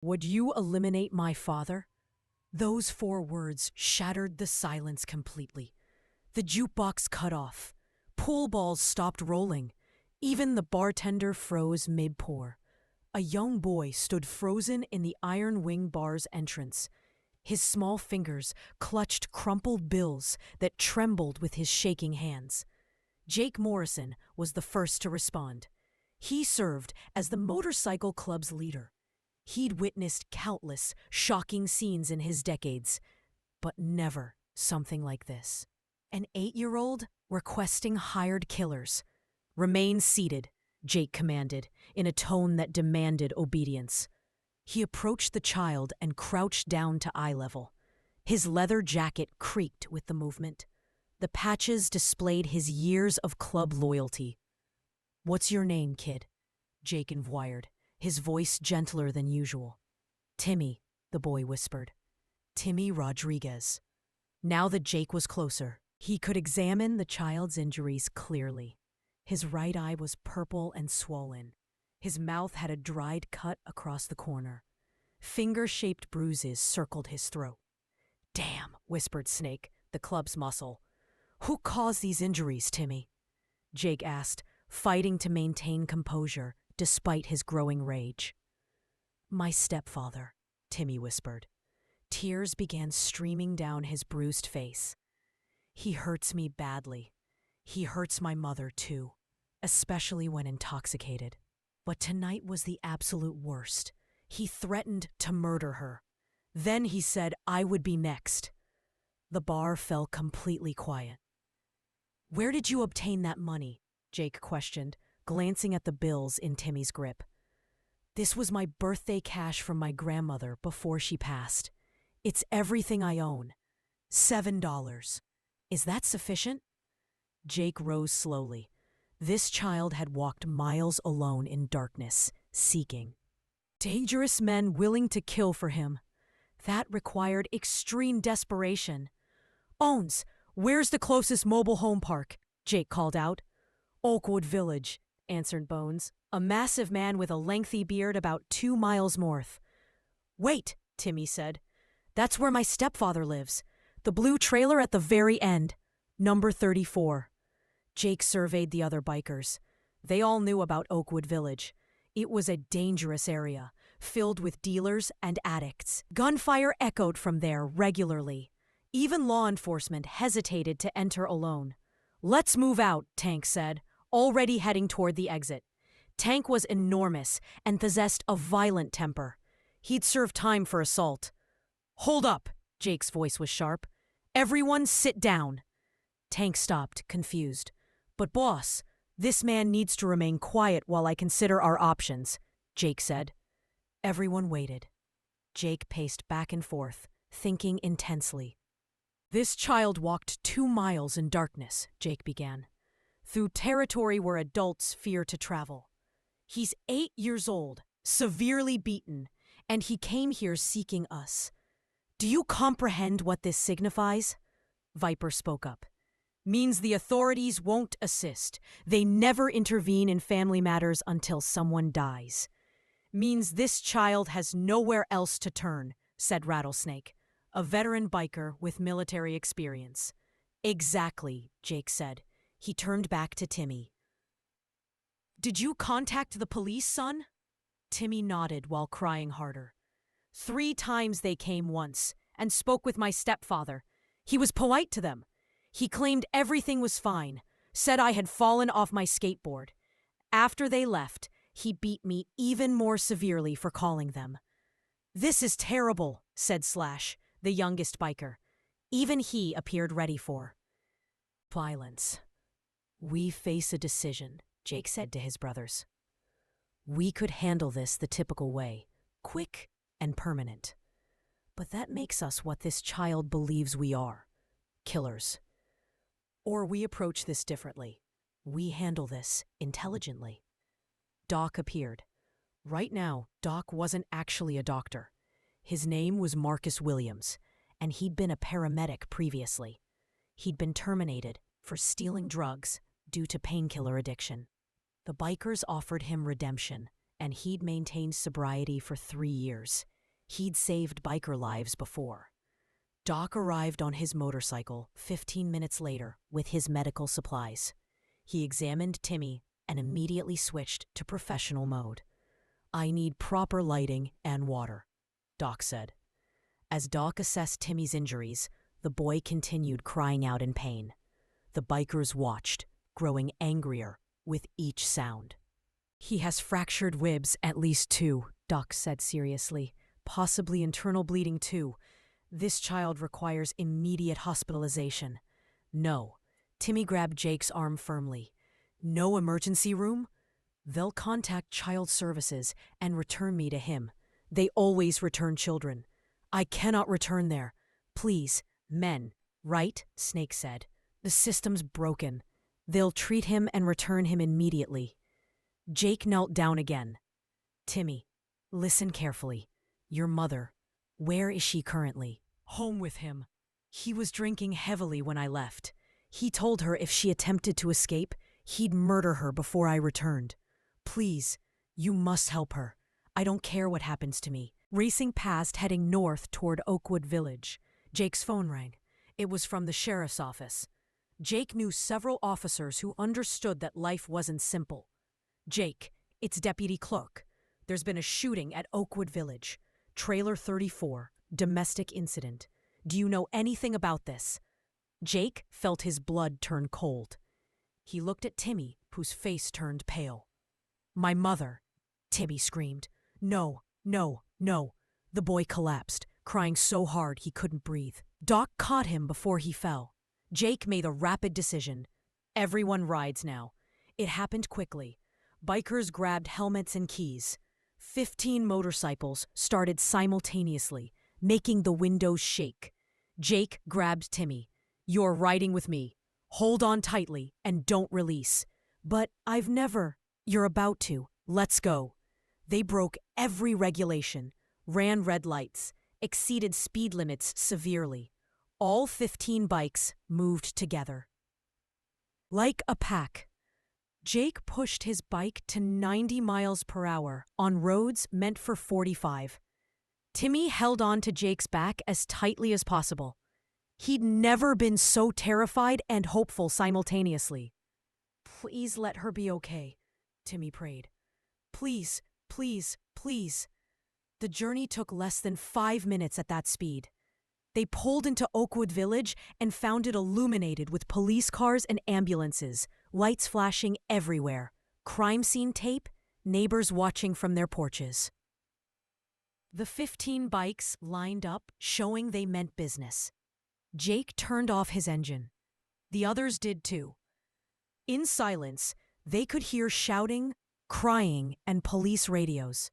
Would you eliminate my father? Those 4 words shattered the silence completely. The jukebox cut off. Pool balls stopped rolling. Even the bartender froze mid-pour. A young boy stood frozen in the Iron Wing bar's entrance. His small fingers clutched crumpled bills that trembled with his shaking hands. Jake Morrison was the first to respond. He served as the motorcycle club's leader. He'd witnessed countless shocking scenes in his decades, but never something like this. An 8-year-old requesting hired killers. "Remain seated," Jake commanded, in a tone that demanded obedience. He approached the child and crouched down to eye level. His leather jacket creaked with the movement. The patches displayed his years of club loyalty. "What's your name, kid?" Jake inquired, his voice gentler than usual. "Timmy," the boy whispered. "Timmy Rodriguez." Now that Jake was closer, he could examine the child's injuries clearly. His right eye was purple and swollen. His mouth had a dried cut across the corner. Finger-shaped bruises circled his throat. "Damn," whispered Snake, the club's muscle. "Who caused these injuries, Timmy?" Jake asked, fighting to maintain composure despite his growing rage. "My stepfather," Timmy whispered. Tears began streaming down his bruised face. "He hurts me badly. He hurts my mother too, especially when intoxicated. But tonight was the absolute worst. He threatened to murder her. Then he said I would be next." The bar fell completely quiet. "Where did you obtain that money?" Jake questioned, glancing at the bills in Timmy's grip. "This was my birthday cash from my grandmother before she passed. It's everything I own. $7. Is that sufficient?" Jake rose slowly. This child had walked miles alone in darkness, seeking. Dangerous men willing to kill for him. That required extreme desperation. "Owns, where's the closest mobile home park?" Jake called out. "Oakwood Village," answered Bones, a massive man with a lengthy beard about 2 miles north. "Wait," Timmy said. "That's where my stepfather lives. The blue trailer at the very end. Number 34. Jake surveyed the other bikers. They all knew about Oakwood Village. It was a dangerous area, filled with dealers and addicts. Gunfire echoed from there regularly. Even law enforcement hesitated to enter alone. "Let's move out," Tank said, already heading toward the exit. Tank was enormous and possessed a violent temper. He'd served time for assault. "Hold up," Jake's voice was sharp. "Everyone sit down." Tank stopped, confused. "But boss, this man needs to remain quiet while I consider our options," Jake said. Everyone waited. Jake paced back and forth, thinking intensely. "This child walked 2 miles in darkness," Jake began, "through territory where adults fear to travel. He's 8 years old, severely beaten, and he came here seeking us. Do you comprehend what this signifies?" Viper spoke up. "Means the authorities won't assist. They never intervene in family matters until someone dies. Means this child has nowhere else to turn," said Rattlesnake, a veteran biker with military experience. "Exactly," Jake said. He turned back to Timmy. "Did you contact the police, son?" Timmy nodded while crying harder. 3 times they came once and spoke with my stepfather. He was polite to them. He claimed everything was fine, said I had fallen off my skateboard. After they left, he beat me even more severely for calling them. "This is terrible," said Slash, the youngest biker. Even he appeared ready for violence. "We face a decision," Jake said to his brothers. "We could handle this the typical way, quick and permanent. But that makes us what this child believes we are, killers. Or we approach this differently. We handle this intelligently." Doc appeared. Right now, Doc wasn't actually a doctor. His name was Marcus Williams, and he'd been a paramedic previously. He'd been terminated for stealing drugs due to painkiller addiction. The bikers offered him redemption, and he'd maintained sobriety for 3 years. He'd saved biker lives before. Doc arrived on his motorcycle 15 minutes later with his medical supplies. He examined Timmy and immediately switched to professional mode. "I need proper lighting and water," Doc said. As Doc assessed Timmy's injuries, the boy continued crying out in pain. The bikers watched, growing angrier with each sound. "He has fractured ribs, at least 2, Doc said seriously. "Possibly internal bleeding too. This child requires immediate hospitalization." "No." Timmy grabbed Jake's arm firmly. "No emergency room? They'll contact child services and return me to him. They always return children. I cannot return there. Please, men." "Right," Snake said. "The system's broken. They'll treat him and return him immediately." Jake knelt down again. "Timmy, listen carefully. Your mother, where is she currently?" "Home with him. He was drinking heavily when I left. He told her if she attempted to escape, he'd murder her before I returned. Please, you must help her. I don't care what happens to me." Racing past, heading north toward Oakwood Village, Jake's phone rang. It was from the sheriff's office. Jake knew several officers who understood that life wasn't simple. "Jake, it's Deputy Clerk. There's been a shooting at Oakwood Village. Trailer 34, domestic incident. Do you know anything about this?" Jake felt his blood turn cold. He looked at Timmy, whose face turned pale. "My mother," Timmy screamed. "No, no, no." The boy collapsed, crying so hard he couldn't breathe. Doc caught him before he fell. Jake made a rapid decision. Everyone rides now. It happened quickly. Bikers grabbed helmets and keys. 15 motorcycles started simultaneously, making the windows shake. Jake grabbed Timmy. "You're riding with me. Hold on tightly and don't release." "But I've never—" "You're about to. Let's go." They broke every regulation, ran red lights, exceeded speed limits severely. All 15 bikes moved together. Like a pack, Jake pushed his bike to 90 miles per hour on roads meant for 45. Timmy held on to Jake's back as tightly as possible. He'd never been so terrified and hopeful simultaneously. "Please let her be okay," Timmy prayed. "Please, please, please." The journey took less than 5 minutes at that speed. They pulled into Oakwood Village and found it illuminated with police cars and ambulances, lights flashing everywhere, crime scene tape, neighbors watching from their porches. The 15 bikes lined up, showing they meant business. Jake turned off his engine. The others did too. In silence, they could hear shouting, crying, and police radios.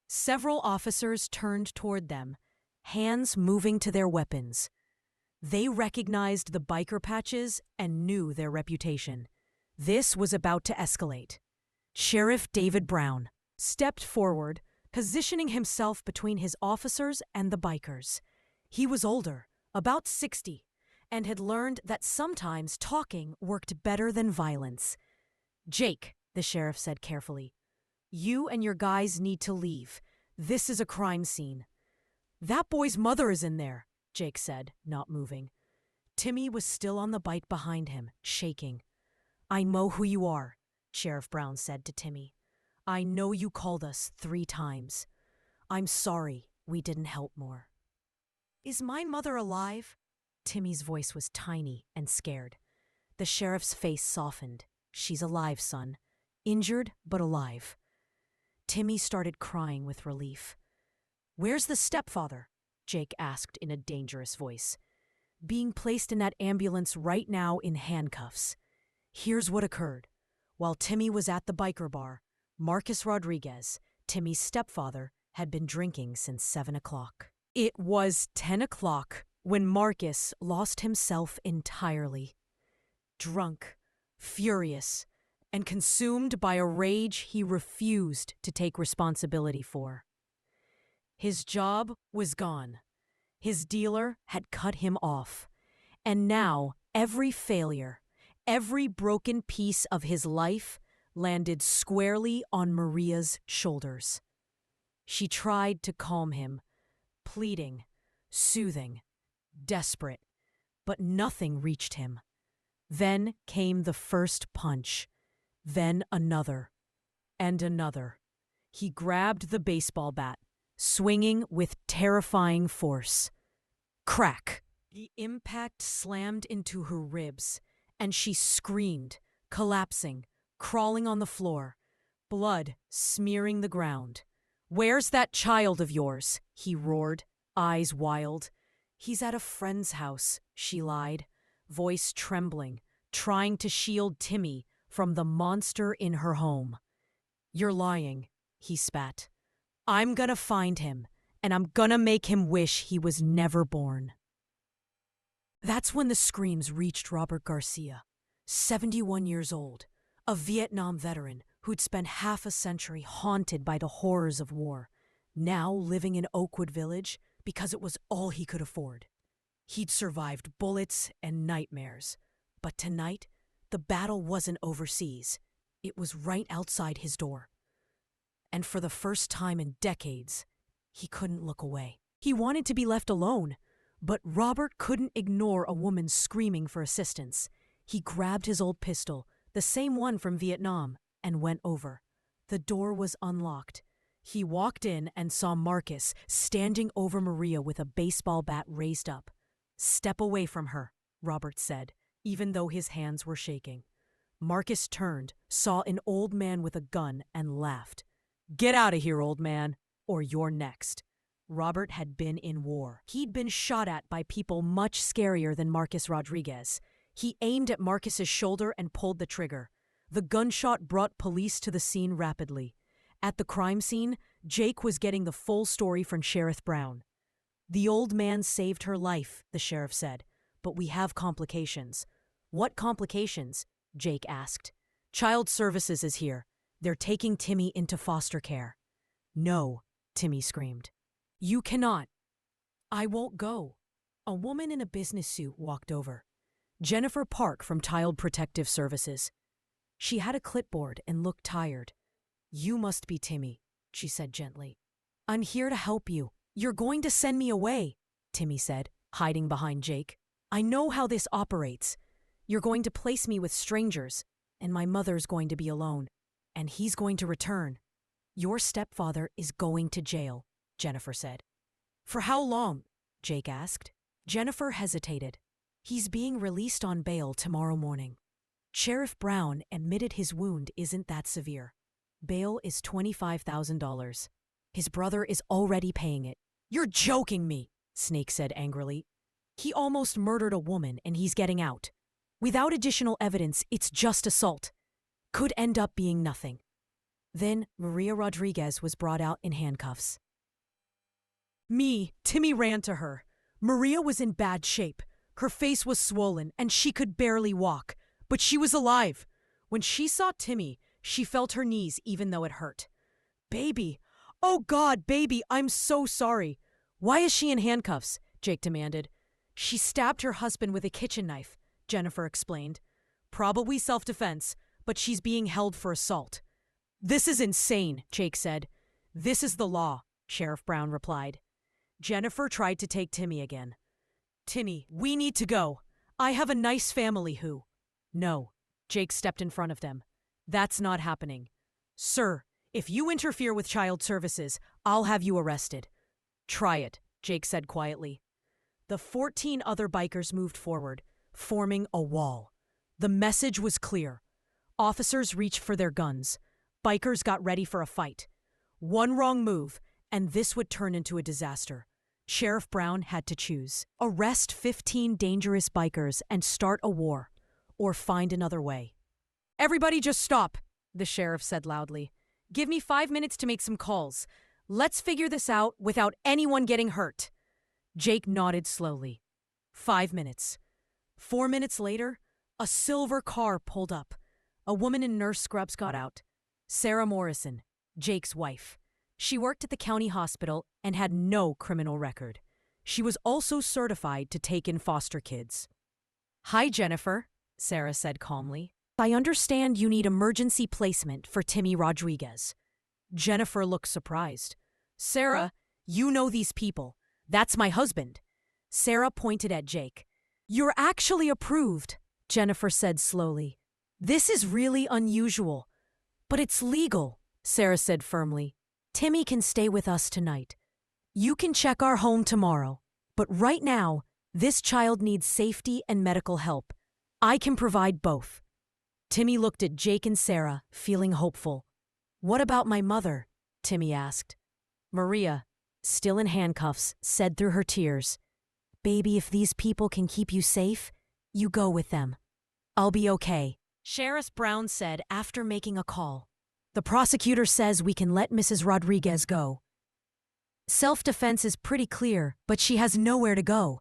Several officers turned toward them, hands moving to their weapons. They recognized the biker patches and knew their reputation. This was about to escalate. Sheriff David Brown stepped forward, positioning himself between his officers and the bikers. He was older, about 60, and had learned that sometimes talking worked better than violence. "Jake," the sheriff said carefully, "you and your guys need to leave. This is a crime scene." "That boy's mother is in there," Jake said, not moving. Timmy was still on the bike behind him, shaking. "I know who you are," Sheriff Brown said to Timmy. "I know you called us 3 times. I'm sorry we didn't help more." "Is my mother alive?" Timmy's voice was tiny and scared. The sheriff's face softened. "She's alive, son. Injured, but alive." Timmy started crying with relief. "Where's the stepfather?" Jake asked in a dangerous voice. "Being placed in that ambulance right now in handcuffs. Here's what occurred. While Timmy was at the biker bar, Marcus Rodriguez, Timmy's stepfather, had been drinking since 7 o'clock. It was 10 o'clock when Marcus lost himself entirely. Drunk, furious, and consumed by a rage he refused to take responsibility for. His job was gone. His dealer had cut him off. And now every failure, every broken piece of his life landed squarely on Maria's shoulders. She tried to calm him, pleading, soothing, desperate, but nothing reached him. Then came the first punch, then another, and another. He grabbed the baseball bat, swinging with terrifying force. Crack! The impact slammed into her ribs, and she screamed, collapsing, crawling on the floor, blood smearing the ground. "Where's that child of yours?" he roared, eyes wild. "He's at a friend's house," she lied, voice trembling, trying to shield Timmy from the monster in her home. "You're lying," he spat. "I'm gonna find him, and I'm gonna make him wish he was never born." That's when the screams reached Robert Garcia, 71 years old, a Vietnam veteran who'd spent half a century haunted by the horrors of war, now living in Oakwood Village because it was all he could afford. He'd survived bullets and nightmares, but tonight, the battle wasn't overseas. It was right outside his door. And for the first time in decades, he couldn't look away. He wanted to be left alone, but Robert couldn't ignore a woman screaming for assistance. He grabbed his old pistol, the same one from Vietnam, and went over. The door was unlocked. He walked in and saw Marcus standing over Maria with a baseball bat raised up. "Step away from her," Robert said, even though his hands were shaking. Marcus turned, saw an old man with a gun, and laughed. "Get out of here, old man, or you're next." Robert had been in war. He'd been shot at by people much scarier than Marcus Rodriguez. He aimed at Marcus's shoulder and pulled the trigger. The gunshot brought police to the scene rapidly. At the crime scene, Jake was getting the full story from Sheriff Brown. "The old man saved her life," the sheriff said, "but we have complications." "What complications?" Jake asked. "Child Services is here. They're taking Timmy into foster care." "No," Timmy screamed. "You cannot." "I won't go." A woman in a business suit walked over. Jennifer Park from Child Protective Services. She had a clipboard and looked tired. "You must be Timmy," she said gently. "I'm here to help you." "You're going to send me away," Timmy said, hiding behind Jake. "I know how this operates. You're going to place me with strangers, and my mother's going to be alone, and he's going to return. Your stepfather is going to jail," Jennifer said. "For how long?" Jake asked. Jennifer hesitated. "He's being released on bail tomorrow morning. Sheriff Brown admitted his wound isn't that severe. Bail is $25,000. His brother is already paying it." "You're joking me," Snake said angrily. "He almost murdered a woman and he's getting out. Without additional evidence, it's just assault. Could end up being nothing." Then Maria Rodriguez was brought out in handcuffs. Timmy ran to her. Maria was in bad shape. Her face was swollen and she could barely walk, but she was alive. When she saw Timmy, she felt her knees even though it hurt. "Baby! Oh God, baby, I'm so sorry." "Why is she in handcuffs?" Jake demanded. "She stabbed her husband with a kitchen knife," Jennifer explained. "Probably self-defense, but she's being held for assault." "This is insane," Jake said. "This is the law," Sheriff Brown replied. Jennifer tried to take Timmy again. "Timmy, we need to go. I have a nice family who—" "No," Jake stepped in front of them. "That's not happening. Sir, if you interfere with Child Services, I'll have you arrested." "Try it," Jake said quietly. The 14 other bikers moved forward, forming a wall. The message was clear. Officers reached for their guns. Bikers got ready for a fight. One wrong move, and this would turn into a disaster. Sheriff Brown had to choose. Arrest 15 dangerous bikers and start a war, or find another way. "Everybody just stop," the sheriff said loudly. "Give me 5 minutes to make some calls. Let's figure this out without anyone getting hurt." Jake nodded slowly. 5 minutes. 4 minutes later, a silver car pulled up. A woman in nurse scrubs got out. Sarah Morrison, Jake's wife. She worked at the county hospital and had no criminal record. She was also certified to take in foster kids. "Hi, Jennifer," Sarah said calmly. "I understand you need emergency placement for Timmy Rodriguez." Jennifer looked surprised. "Sarah, you know these people. That's my husband. Sarah pointed at Jake. You're actually approved, Jennifer said slowly. This is really unusual. But it's legal, Sarah said firmly. Timmy can stay with us tonight. You can check our home tomorrow. But right now, this child needs safety and medical help. I can provide both. Timmy looked at Jake and Sarah, feeling hopeful. What about my mother? Timmy asked. Maria, still in handcuffs, said through her tears, Baby, if these people can keep you safe, you go with them. I'll be okay, Sheriff Brown said after making a call. The prosecutor says we can let Mrs. Rodriguez go. Self-defense is pretty clear, but she has nowhere to go.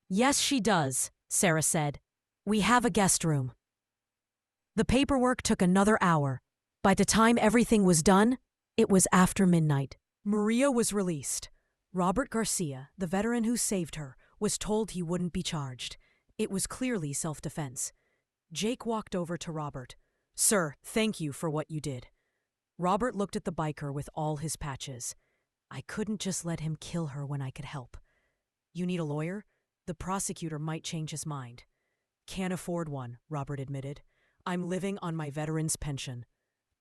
Yes, she does, Sarah said. We have a guest room. The paperwork took another hour. By the time everything was done, it was after midnight. Maria was released. Robert Garcia, the veteran who saved her, was told he wouldn't be charged. It was clearly self-defense. Jake walked over to Robert. Sir, thank you for what you did. Robert looked at the biker with all his patches. I couldn't just let him kill her when I could help. You need a lawyer? The prosecutor might change his mind. Can't afford one, Robert admitted. I'm living on my veteran's pension.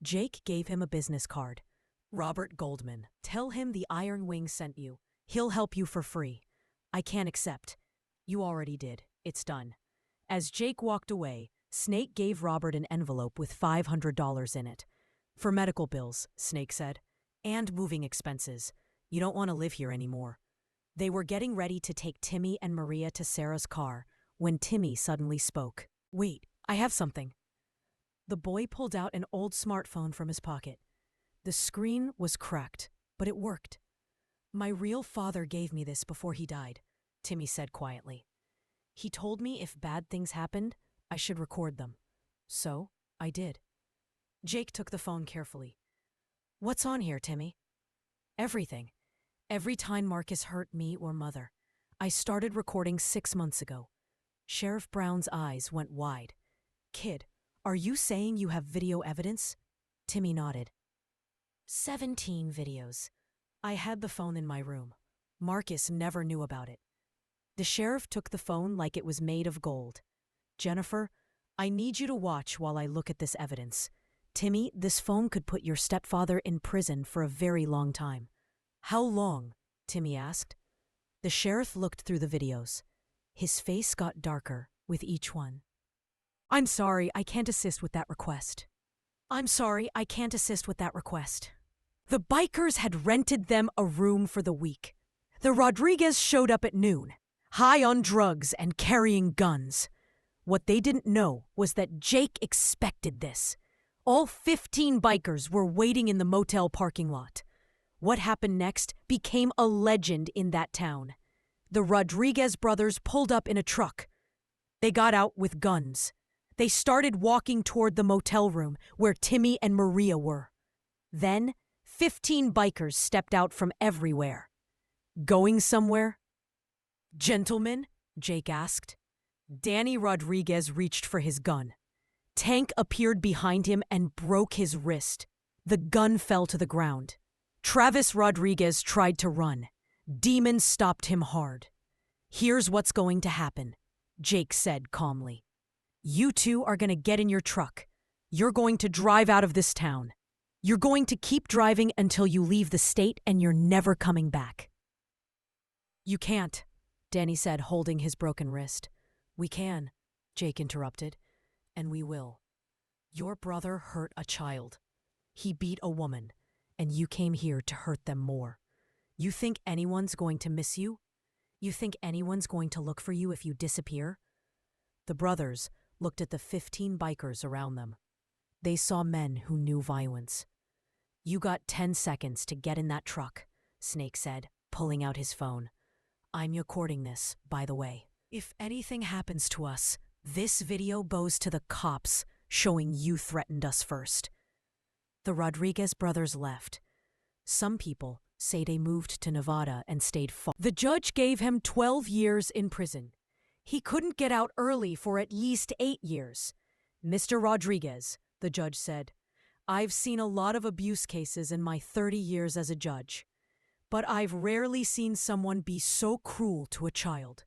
Jake gave him a business card. Robert Goldman, tell him the Iron Wing sent you. He'll help you for free. I can't accept. You already did. It's done. As Jake walked away, Snake gave Robert an envelope with $500 in it. For medical bills, Snake said, and moving expenses. You don't want to live here anymore. They were getting ready to take Timmy and Maria to Sarah's car when Timmy suddenly spoke. Wait, I have something. The boy pulled out an old smartphone from his pocket. The screen was cracked, but it worked. My real father gave me this before he died, Timmy said quietly. He told me if bad things happened, I should record them. So, I did. Jake took the phone carefully. What's on here, Timmy? Everything. Every time Marcus hurt me or Mother. I started recording 6 months ago. Sheriff Brown's eyes went wide. Kid, are you saying you have video evidence? Timmy nodded. 17 videos. I had the phone in my room. Marcus never knew about it. The sheriff took the phone like it was made of gold. Jennifer, I need you to watch while I look at this evidence. Timmy, this phone could put your stepfather in prison for a very long time. How long? Timmy asked. The sheriff looked through the videos. His face got darker with each one. I'm sorry, I can't assist with that request. I'm sorry, I can't assist with that request. The bikers had rented them a room for the week. The Rodriguez showed up at noon, high on drugs and carrying guns. What they didn't know was that Jake expected this. All 15 bikers were waiting in the motel parking lot. What happened next became a legend in that town. The Rodriguez brothers pulled up in a truck. They got out with guns. They started walking toward the motel room where Timmy and Maria were. Then, 15 bikers stepped out from everywhere. Going somewhere? Gentlemen, Jake asked. Danny Rodriguez reached for his gun. Tank appeared behind him and broke his wrist. The gun fell to the ground. Travis Rodriguez tried to run. Demon stopped him hard. Here's what's going to happen, Jake said calmly. You two are going to get in your truck. You're going to drive out of this town. You're going to keep driving until you leave the state and you're never coming back. You can't, Danny said, holding his broken wrist. We can, Jake interrupted, and we will. Your brother hurt a child. He beat a woman, and you came here to hurt them more. You think anyone's going to miss you? You think anyone's going to look for you if you disappear? The brothers looked at the 15 bikers around them. They saw men who knew violence. You got 10 seconds to get in that truck, Snake said, pulling out his phone. I'm recording this, by the way. If anything happens to us, this video goes to the cops, showing you threatened us first. The Rodriguez brothers left. Some people say they moved to Nevada and stayed far. The judge gave him 12 years in prison. He couldn't get out early for at least 8 years. Mr. Rodriguez, the judge said, I've seen a lot of abuse cases in my 30 years as a judge. But I've rarely seen someone be so cruel to a child.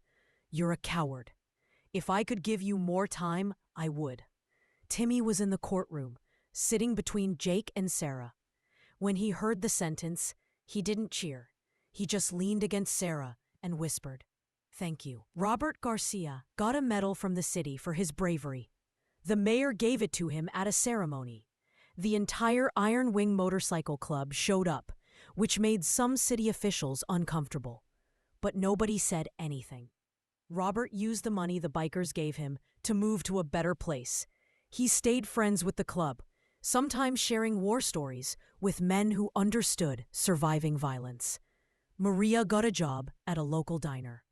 You're a coward. If I could give you more time, I would. Timmy was in the courtroom, sitting between Jake and Sarah. When he heard the sentence, he didn't cheer. He just leaned against Sarah and whispered, "Thank you." Robert Garcia got a medal from the city for his bravery. The mayor gave it to him at a ceremony. The entire Iron Wing Motorcycle Club showed up, which made some city officials uncomfortable. But nobody said anything. Robert used the money the bikers gave him to move to a better place. He stayed friends with the club, sometimes sharing war stories with men who understood surviving violence. Maria got a job at a local diner.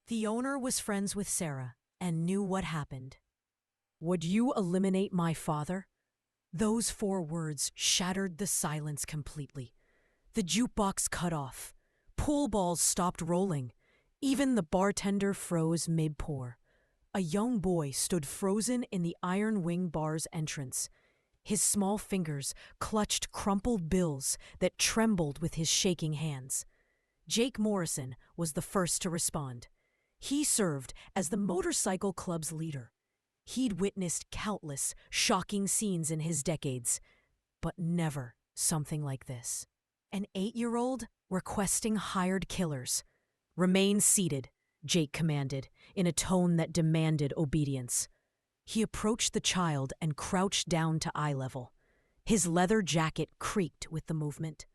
The owner was friends with Sarah and knew what happened. "Would you eliminate my father?" Those 4 words shattered the silence completely. The jukebox cut off. Pool balls stopped rolling. Even the bartender froze mid-pour. A young boy stood frozen in the Iron Wing bar's entrance. His small fingers clutched crumpled bills that trembled with his shaking hands. Jake Morrison was the first to respond. He served as the motorcycle club's leader. He'd witnessed countless shocking scenes in his decades, but never something like this. An 8-year-old requesting hired killers. "Remain seated," Jake commanded, in a tone that demanded obedience. He approached the child and crouched down to eye level. His leather jacket creaked with the movement.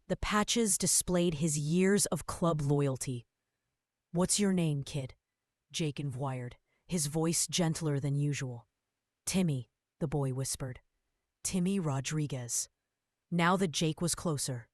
The patches displayed his years of club loyalty. "What's your name, kid?" Jake inquired, his voice gentler than usual. "Timmy," the boy whispered. "Timmy Rodriguez." Now that Jake was closer,